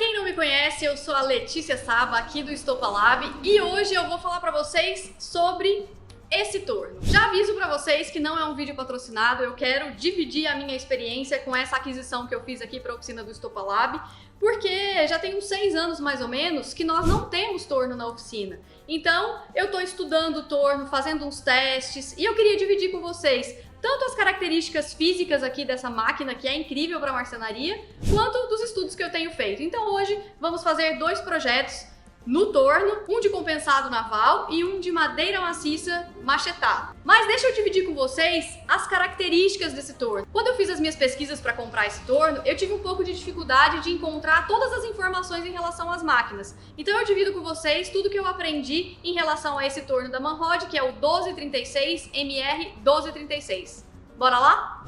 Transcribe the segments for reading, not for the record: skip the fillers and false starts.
quem não me conhece, eu sou a Letícia Saba, aqui do Estopa Lab, e hoje eu vou falar pra vocês sobre esse torno. Já aviso pra vocês que não é um vídeo patrocinado, eu quero dividir a minha experiência com essa aquisição que eu fiz aqui pra oficina do Estopa Lab, porque já tem uns 6 anos mais ou menos que nós não temos torno na oficina. Então eu tô estudando o torno, fazendo uns testes, e eu queria dividir com vocês tanto as características físicas aqui dessa máquina, que é incrível para marcenaria, quanto dos estudos que eu tenho feito. Então hoje vamos fazer 2 projetos no torno, um de compensado naval e um de madeira maciça machetado. Mas deixa eu dividir com vocês as características desse torno. Quando eu fiz as minhas pesquisas para comprar esse torno, eu tive um pouco de dificuldade de encontrar todas as informações em relação às máquinas. Então eu divido com vocês tudo que eu aprendi em relação a esse torno da Manrod, que é o 1236 MR 1236. Bora lá?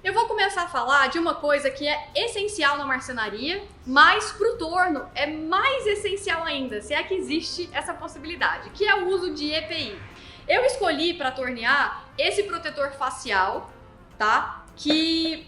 Eu vou começar a falar de uma coisa que é essencial na marcenaria, mas pro torno é mais essencial ainda, se é que existe essa possibilidade, que é o uso de EPI. Eu escolhi para tornear esse protetor facial, tá? Que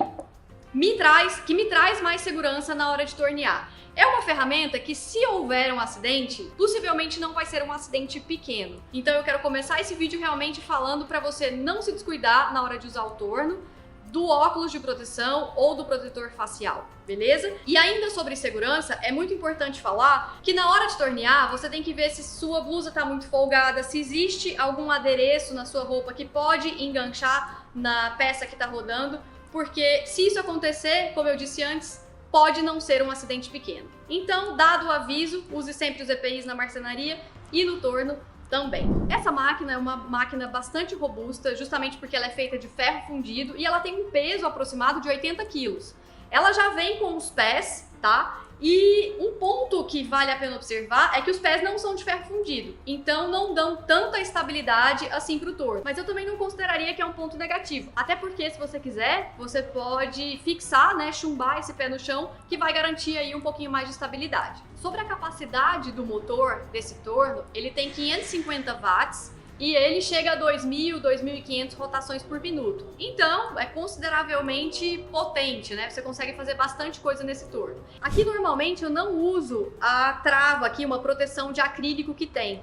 me traz mais segurança na hora de tornear. É uma ferramenta que, se houver um acidente, possivelmente não vai ser um acidente pequeno. Então eu quero começar esse vídeo realmente falando para você não se descuidar na hora de usar o torno, do óculos de proteção ou do protetor facial, beleza? E ainda sobre segurança, é muito importante falar que na hora de tornear, você tem que ver se sua blusa tá muito folgada, se existe algum adereço na sua roupa que pode enganchar na peça que tá rodando, porque se isso acontecer, como eu disse antes, pode não ser um acidente pequeno. Então, dado o aviso, use sempre os EPIs na marcenaria e no torno também. Essa máquina é uma máquina bastante robusta, justamente porque ela é feita de ferro fundido e ela tem um peso aproximado de 80 quilos. Ela já vem com os pés, tá? E um ponto que vale a pena observar é que os pés não são de ferro fundido, então não dão tanta estabilidade assim pro torno. Mas eu também não consideraria que é um ponto negativo, até porque se você quiser, você pode fixar, né, chumbar esse pé no chão, que vai garantir aí um pouquinho mais de estabilidade. Sobre a capacidade do motor desse torno, ele tem 550 watts, e ele chega a 2.000, 2.500 rotações por minuto. Então, é consideravelmente potente, né? Você consegue fazer bastante coisa nesse torno. Aqui, normalmente, eu não uso a trava aqui, uma proteção de acrílico que tem.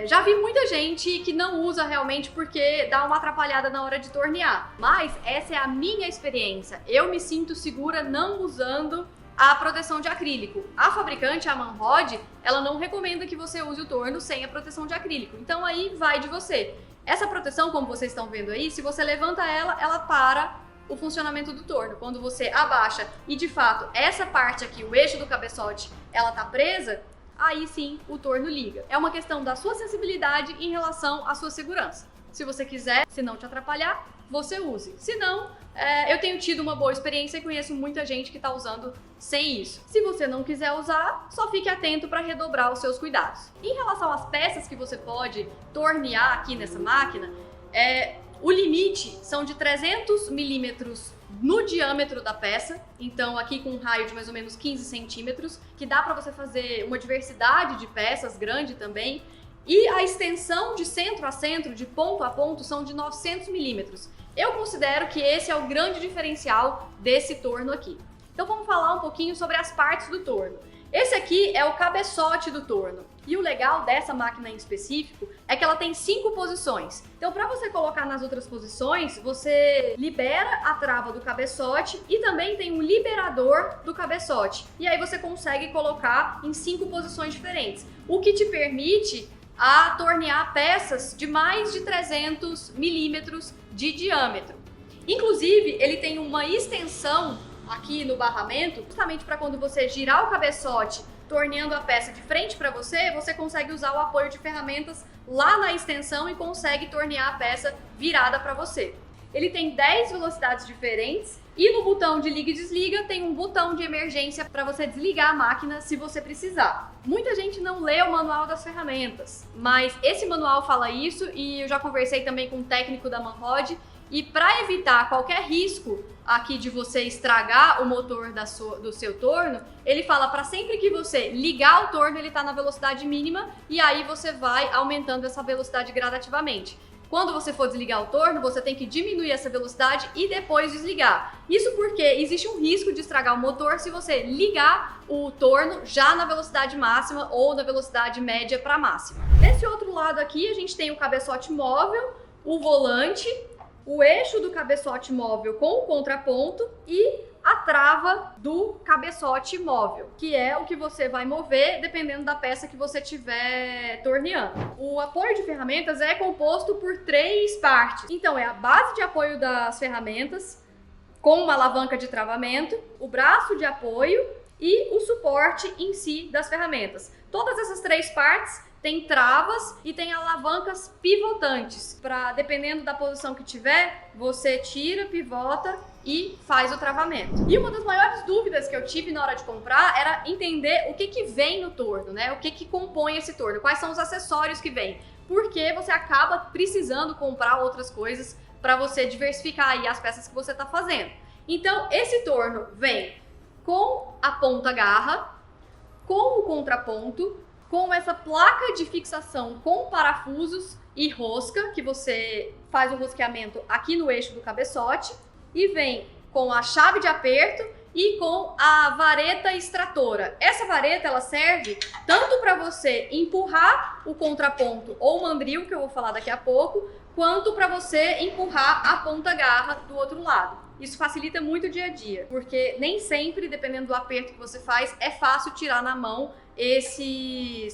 Já vi muita gente que não usa realmente porque dá uma atrapalhada na hora de tornear. Mas essa é a minha experiência. Eu me sinto segura não usando a proteção de acrílico. A fabricante, a Manrod, ela não recomenda que você use o torno sem a proteção de acrílico. Então aí vai de você. Essa proteção, como vocês estão vendo aí, se você levanta ela, ela para o funcionamento do torno. Quando você abaixa e de fato essa parte aqui, o eixo do cabeçote, ela tá presa, aí sim o torno liga. É uma questão da sua sensibilidade em relação à sua segurança. Se você quiser, se não te atrapalhar, você use. Se não, eu tenho tido uma boa experiência e conheço muita gente que está usando sem isso. Se você não quiser usar, só fique atento para redobrar os seus cuidados. Em relação às peças que você pode tornear aqui nessa máquina, o limite são de 300 milímetros no diâmetro da peça, então aqui com um raio de mais ou menos 15 centímetros, que dá para você fazer uma diversidade de peças grande também. E a extensão de centro a centro, de ponto a ponto, são de 900 milímetros. Eu considero que esse é o grande diferencial desse torno aqui. Então vamos falar um pouquinho sobre as partes do torno. Esse aqui é o cabeçote do torno. E o legal dessa máquina em específico é que ela tem 5 posições. Então para você colocar nas outras posições, você libera a trava do cabeçote e também tem um liberador do cabeçote. E aí você consegue colocar em 5 posições diferentes, o que te permite a tornear peças de mais de 300 milímetros de diâmetro. Inclusive, ele tem uma extensão aqui no barramento, justamente para quando você girar o cabeçote, torneando a peça de frente para você, você consegue usar o apoio de ferramentas lá na extensão e consegue tornear a peça virada para você. Ele tem 10 velocidades diferentes e no botão de liga e desliga tem um botão de emergência para você desligar a máquina se você precisar. Muita gente não lê o manual das ferramentas, mas esse manual fala isso e eu já conversei também com um técnico da Manrod E para evitar qualquer risco aqui de você estragar o motor do seu torno, ele fala para sempre que você ligar o torno, ele está na velocidade mínima e aí você vai aumentando essa velocidade gradativamente. Quando você for desligar o torno, você tem que diminuir essa velocidade e depois desligar. Isso porque existe um risco de estragar o motor se você ligar o torno já na velocidade máxima ou na velocidade média para máxima. Desse outro lado aqui, a gente tem o cabeçote móvel, o volante, o eixo do cabeçote móvel com o contraponto e a trava do cabeçote móvel, que é o que você vai mover dependendo da peça que você estiver torneando. O apoio de ferramentas é composto por 3 partes. Então é a base de apoio das ferramentas, com uma alavanca de travamento, o braço de apoio e o suporte em si das ferramentas. Todas essas 3 partes tem travas e tem alavancas pivotantes. Dependendo da posição que tiver, você tira, pivota e faz o travamento. E uma das maiores dúvidas que eu tive na hora de comprar era entender o que vem no torno, né? O que compõe esse torno, quais são os acessórios que vêm. Porque você acaba precisando comprar outras coisas para você diversificar aí as peças que você está fazendo. Então, esse torno vem com a ponta garra, com o contraponto, com essa placa de fixação com parafusos e rosca, que você faz o rosqueamento aqui no eixo do cabeçote, e vem com a chave de aperto e com a vareta extratora. Essa vareta ela serve tanto para você empurrar o contraponto ou o mandril, que eu vou falar daqui a pouco, quanto para você empurrar a ponta garra do outro lado. Isso facilita muito o dia a dia, porque nem sempre, dependendo do aperto que você faz, é fácil tirar na mão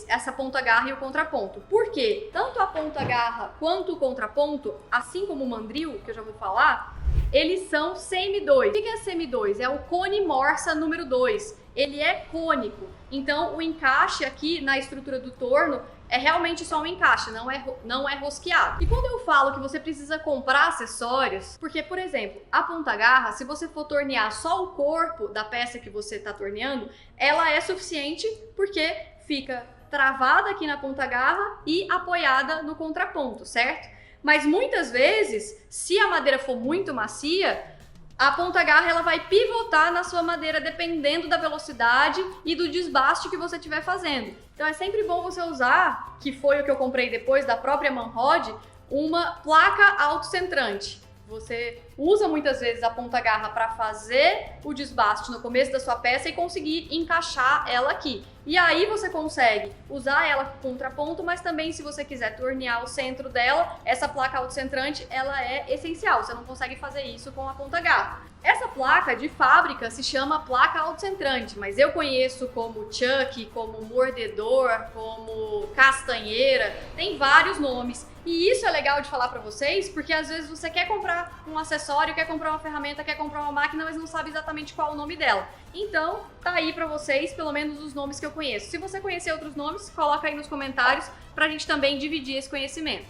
essa ponta garra e o contraponto. Por quê? Tanto a ponta garra quanto o contraponto, assim como o mandril, que eu já vou falar, eles são semi-2. O que é semi-2? É o cone morsa número 2. Ele é cônico. Então, o encaixe aqui na estrutura do torno é realmente só um encaixe, não é rosqueado. E quando eu falo que você precisa comprar acessórios, porque, por exemplo, a ponta garra, se você for tornear só o corpo da peça que você está torneando, ela é suficiente porque fica travada aqui na ponta garra e apoiada no contraponto, certo? Mas muitas vezes, se a madeira for muito macia, a ponta garra ela vai pivotar na sua madeira dependendo da velocidade e do desbaste que você estiver fazendo. Então é sempre bom você usar, que foi o que eu comprei depois da própria Manrod, uma placa autocentrante. Você usa muitas vezes a ponta garra para fazer o desbaste no começo da sua peça e conseguir encaixar ela aqui. E aí você consegue usar ela com contraponto, mas também se você quiser tornear o centro dela, essa placa autocentrante ela é essencial. Você não consegue fazer isso com a ponta garra. Essa placa de fábrica se chama placa autocentrante, mas eu conheço como chuck, como mordedor, como castanheira, tem vários nomes. E isso é legal de falar pra vocês, porque às vezes você quer comprar um acessório, quer comprar uma ferramenta, quer comprar uma máquina, mas não sabe exatamente qual é o nome dela. Então, tá aí pra vocês, pelo menos os nomes que eu conheço. Se você conhecer outros nomes, coloca aí nos comentários pra gente também dividir esse conhecimento.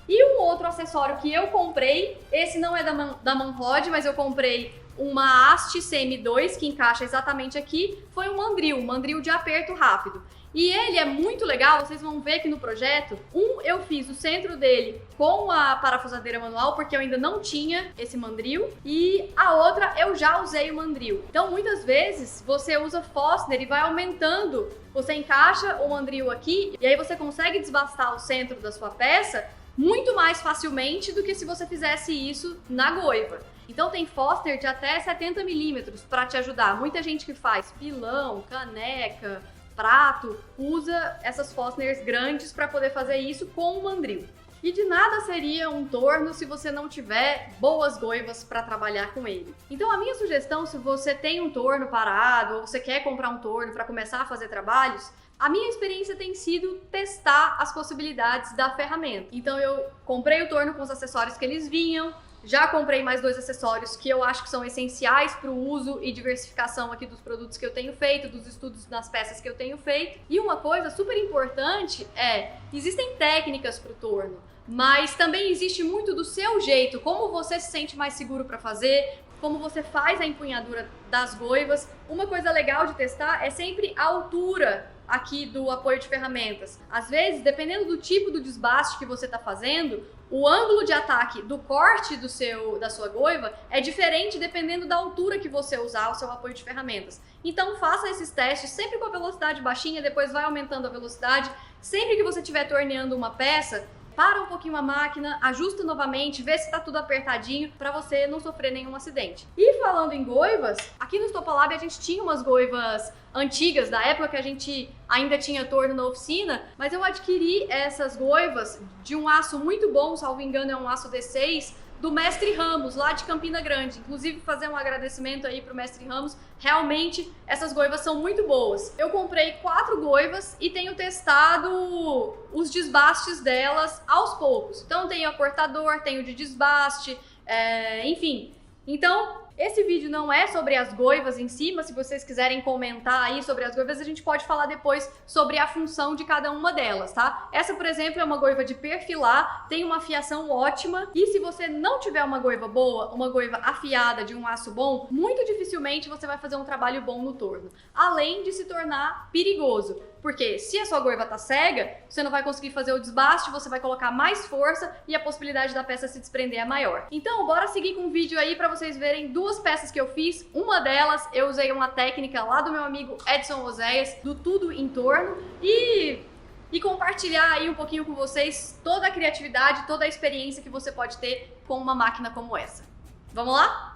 E um outro acessório que eu comprei, esse não é da Manrod, mas eu comprei uma haste CM2 que encaixa exatamente aqui, foi um mandril de aperto rápido. E ele é muito legal, vocês vão ver que no projeto, eu fiz o centro dele com a parafusadeira manual, porque eu ainda não tinha esse mandril, e a outra eu já usei o mandril. Então muitas vezes você usa Forstner e vai aumentando, você encaixa o mandril aqui, e aí você consegue desbastar o centro da sua peça muito mais facilmente do que se você fizesse isso na goiva. Então tem Forstner de até 70 milímetros para te ajudar. Muita gente que faz pilão, caneca, prato, usa essas Forstners grandes para poder fazer isso com o mandril. E de nada seria um torno se você não tiver boas goivas para trabalhar com ele. Então a minha sugestão, se você tem um torno parado ou você quer comprar um torno para começar a fazer trabalhos, a minha experiência tem sido testar as possibilidades da ferramenta. Então eu comprei o torno com os acessórios que eles vinham, já comprei mais 2 acessórios que eu acho que são essenciais para o uso e diversificação aqui dos produtos que eu tenho feito, dos estudos nas peças que eu tenho feito. E uma coisa super importante existem técnicas para o torno, mas também existe muito do seu jeito, como você se sente mais seguro para fazer, como você faz a empunhadura das goivas. Uma coisa legal de testar é sempre a altura aqui do apoio de ferramentas. Às vezes, dependendo do tipo do desbaste que você está fazendo, o ângulo de ataque do corte da sua goiva é diferente dependendo da altura que você usar o seu apoio de ferramentas. Então faça esses testes sempre com a velocidade baixinha, depois vai aumentando a velocidade. Sempre que você estiver torneando uma peça, para um pouquinho a máquina, ajusta novamente, vê se está tudo apertadinho para você não sofrer nenhum acidente. E falando em goivas, aqui no Stopalab a gente tinha umas goivas antigas, da época que a gente ainda tinha torno na oficina, mas eu adquiri essas goivas de um aço muito bom, salvo engano é um aço D6, do Mestre Ramos, lá de Campina Grande. Inclusive fazer um agradecimento aí pro Mestre Ramos, realmente essas goivas são muito boas. Eu comprei 4 goivas e tenho testado os desbastes delas aos poucos. Então tenho a cortador, tenho de desbaste, enfim. Então esse vídeo não é sobre as goivas em si, mas se vocês quiserem comentar aí sobre as goivas, a gente pode falar depois sobre a função de cada uma delas, tá? Essa, por exemplo, é uma goiva de perfilar, tem uma afiação ótima, e se você não tiver uma goiva boa, uma goiva afiada de um aço bom, muito dificilmente você vai fazer um trabalho bom no torno, além de se tornar perigoso. Porque se a sua goiva tá cega, você não vai conseguir fazer o desbaste, você vai colocar mais força e a possibilidade da peça se desprender é maior. Então, bora seguir com o vídeo aí para vocês verem 2 peças que eu fiz. Uma delas, eu usei uma técnica lá do meu amigo Edson Oséias, do Tudo em Torno, e compartilhar aí um pouquinho com vocês toda a criatividade, toda a experiência que você pode ter com uma máquina como essa. Vamos lá?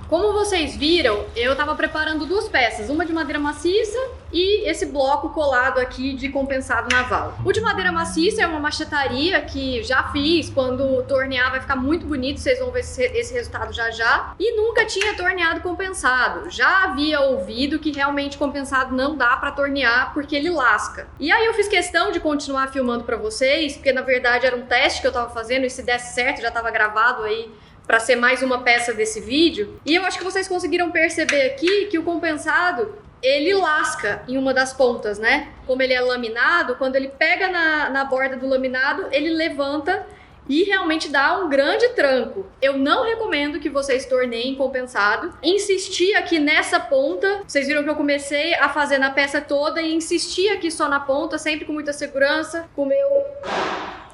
Como vocês viram, eu estava preparando 2 peças, uma de madeira maciça e esse bloco colado aqui de compensado naval. O de madeira maciça é uma machetaria que já fiz, quando tornear vai ficar muito bonito, vocês vão ver esse resultado já já. E nunca tinha torneado compensado, já havia ouvido que realmente compensado não dá para tornear porque ele lasca. E aí eu fiz questão de continuar filmando para vocês, porque na verdade era um teste que eu estava fazendo e se desse certo já estava gravado aí para ser mais uma peça desse vídeo. E eu acho que vocês conseguiram perceber aqui que o compensado, ele lasca em uma das pontas, né? Como ele é laminado, quando ele pega na borda do laminado, ele levanta e realmente dá um grande tranco. Eu não recomendo que vocês torneiem compensado. Insisti aqui nessa ponta, vocês viram que eu comecei a fazer na peça toda e insisti aqui só na ponta, sempre com muita segurança, com o meu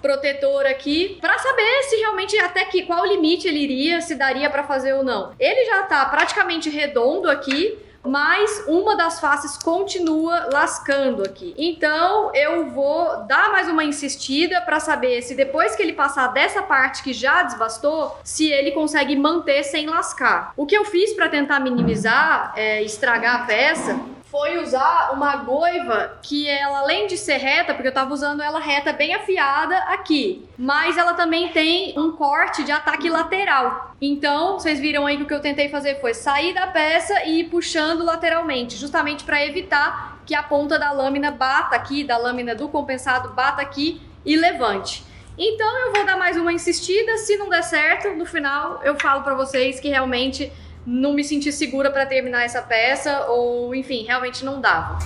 protetor aqui, para saber se realmente até qual limite ele iria, se daria para fazer ou não. Ele já tá praticamente redondo aqui, mas uma das faces continua lascando aqui. Então eu vou dar mais uma insistida para saber se depois que ele passar dessa parte que já desbastou, se ele consegue manter sem lascar. O que eu fiz para tentar minimizar, estragar a peça, foi usar uma goiva que ela, além de ser reta, porque eu tava usando ela reta bem afiada aqui, mas ela também tem um corte de ataque lateral. Então, vocês viram aí que o que eu tentei fazer foi sair da peça e ir puxando lateralmente, justamente para evitar que a ponta da lâmina bata aqui, da lâmina do compensado bata aqui e levante. Então eu vou dar mais uma insistida, se não der certo, no final eu falo para vocês que realmente não me senti segura para terminar essa peça, ou enfim, realmente não dava.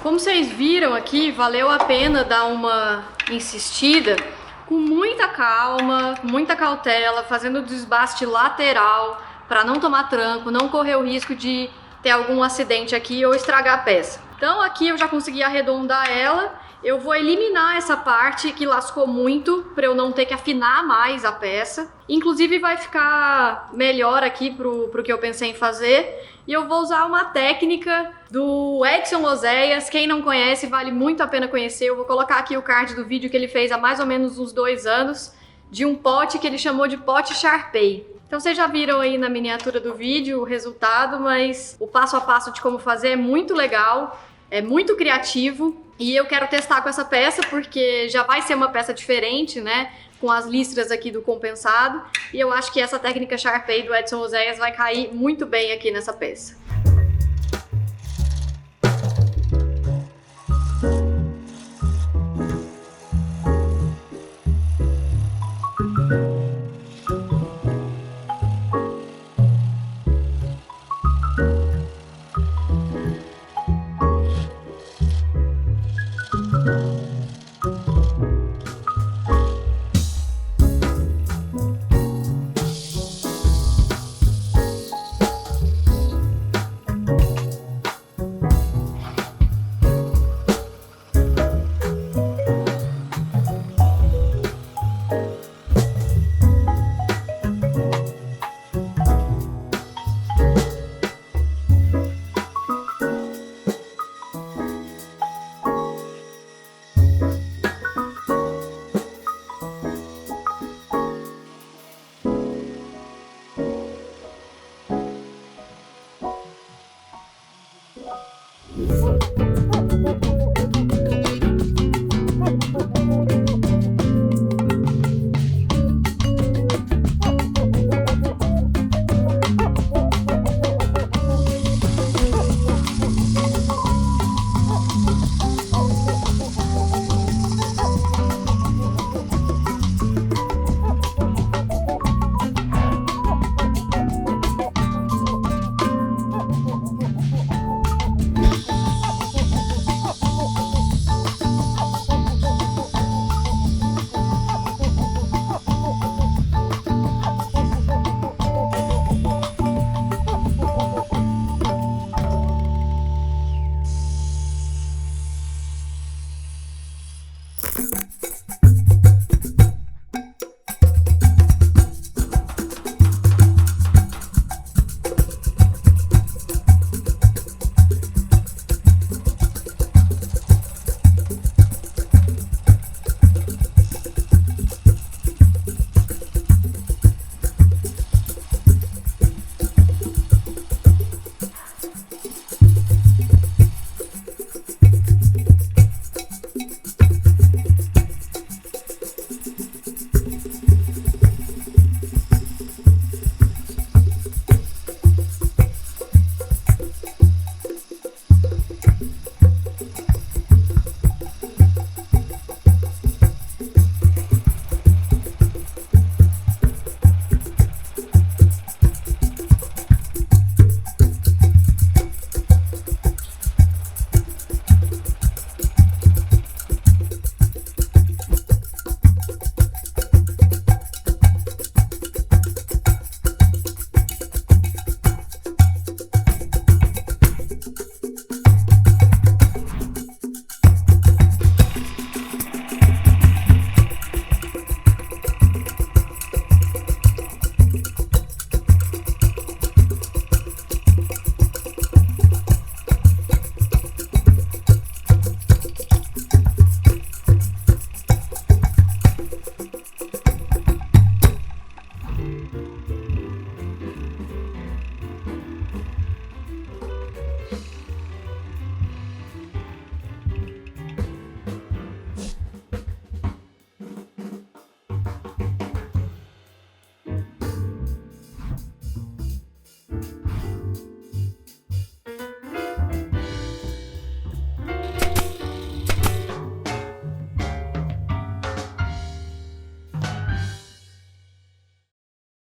Como vocês viram aqui, valeu a pena dar uma insistida com muita calma, com muita cautela, fazendo o desbaste lateral, para não tomar tranco, não correr o risco de ter algum acidente aqui ou estragar a peça. Então aqui eu já consegui arredondar ela, eu vou eliminar essa parte que lascou muito para eu não ter que afinar mais a peça. Inclusive vai ficar melhor aqui pro que eu pensei em fazer. E eu vou usar uma técnica do Edson Oséias, quem não conhece vale muito a pena conhecer. Eu vou colocar aqui o card do vídeo que ele fez há mais ou menos uns 2 anos, de um pote que ele chamou de pote Sharpei. Então vocês já viram aí na miniatura do vídeo o resultado, mas o passo a passo de como fazer é muito legal, é muito criativo e eu quero testar com essa peça porque já vai ser uma peça diferente, né? Com as listras aqui do compensado e eu acho que essa técnica Sharpei do Edson Oséias vai cair muito bem aqui nessa peça.